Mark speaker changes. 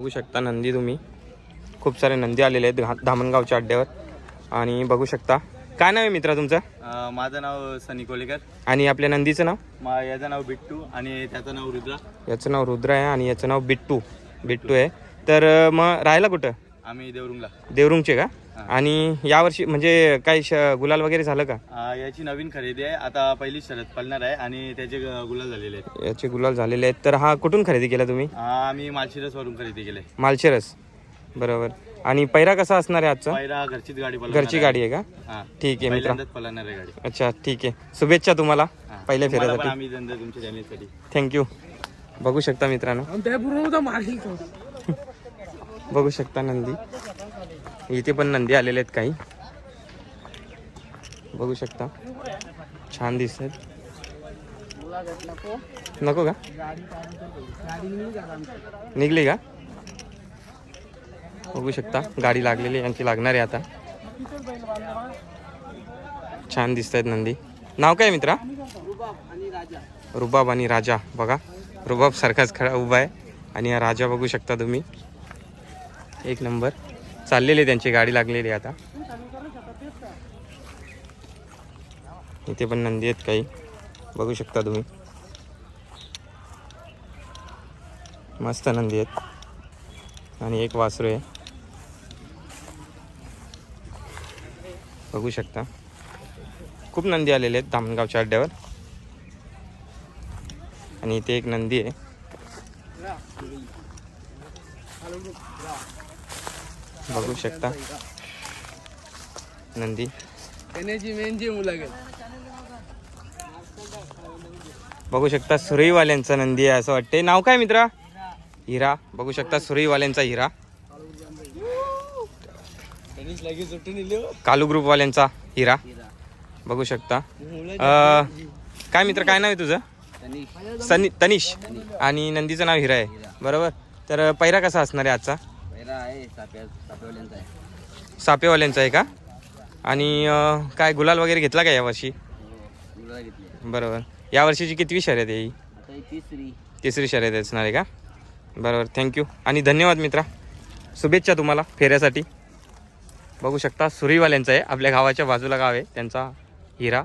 Speaker 1: बघू शकता नंदी तुम्ही, खूप सारे नंदी आलेले आहेत धामणगावच्या अड्ड्यावर. आणि बघू शकता. काय नाव आहे मित्रा तुमचं?
Speaker 2: माझं नाव सनी कोलेकर.
Speaker 1: आणि आपल्या नंदीचं नाव?
Speaker 2: याचं नाव बिट्टू आणि त्याचं नाव रुद्रा.
Speaker 1: याचं नाव रुद्र आहे आणि याचं नाव बिट्टू आहे. तर मग राहायला कुठं?
Speaker 2: आम्ही देवरुंगला.
Speaker 1: देवरुंगचे का? आणि यावर्षी म्हणजे काही गुलाल वगैरे झालं का?
Speaker 2: याची नवीन खरेदी आहे, आता पहिली शर्यत पळणार आहे आणि त्याचे गुलाल झालेले आहेत.
Speaker 1: याचे गुलाल झालेले आहेत. तर हा कुठून खरेदी केला तुम्ही?
Speaker 2: आम्ही मालशिरसवरून खरेदी केले.
Speaker 1: मालशिरस, बरोबर. आणि पैरा कसा असणार आहे आजचा?
Speaker 2: पहिला घरचीच गाडी पळणार.
Speaker 1: घरची गाडी आहे का? ठीक आहे मित्रा.
Speaker 2: पहिल्यांदाच पळणार आहे गाडी.
Speaker 1: अच्छा ठीक आहे. शुभेच्छा तुम्हाला पहिल्या फेऱ्यासाठी.
Speaker 2: आम्ही धंदा तुमच्या चॅनलसाठी.
Speaker 1: थँक्यू. बघू शकता मित्रांनो, बघू शकता नंदी. इथे पण नंदी आलेले आहेत काही, बघू शकता. छान दिसत. नको का? निघली का? बघू शकता गाडी लागलेली, यांची लागणार आहे आता. छान दिसत आहेत नंदी. नाव काय मित्रा? रुबाब आणि राजा. बघा रुबाब सारखाच खडा उभा आहे आणि हा राजा बघू शकता तुम्ही. एक नंबर चाललेली त्यांची गाडी लागलेली आता. इथे पण नंदी आहेत काही, बघू शकता तुम्ही. मस्त नंदी आहेत आणि एक वासरू आहे, बघू शकता. खूप नंदी आलेले आहेत धामणगावच्या अड्ड्यावर. आणि इथे एक नंदी आहे, बघू शकता नंदी. बघू शकता सुरईवाल्यांचा नंदी आहे असं वाटते. नाव काय मित्रा? हिरा. बघू शकता सुरईवाल्यांचा हिरा. कालू ग्रुपवाल्यांचा हिरा, बघू शकता. काय मित्र, काय नाव आहे तुझं? तनिष. आणि नंदीचं नाव हिरा आहे, बरोबर. तर पैरा कसा असणार आहे आजचा? सापेवाल्यांचा आहे का? आणि काय गुलाल वगैरे घेतला का यावर्षी? बरोबर. यावर्षीची कितवी शर्यत आहे ही? तिसरी शर्यत असणार आहे का? बरोबर. थँक्यू आणि धन्यवाद मित्रा. शुभेच्छा तुम्हाला फेऱ्यासाठी. बघू शकता सुरईवाल्यांचा आहे, आपल्या गावाच्या बाजूला गाव आहे त्यांचा हिरा.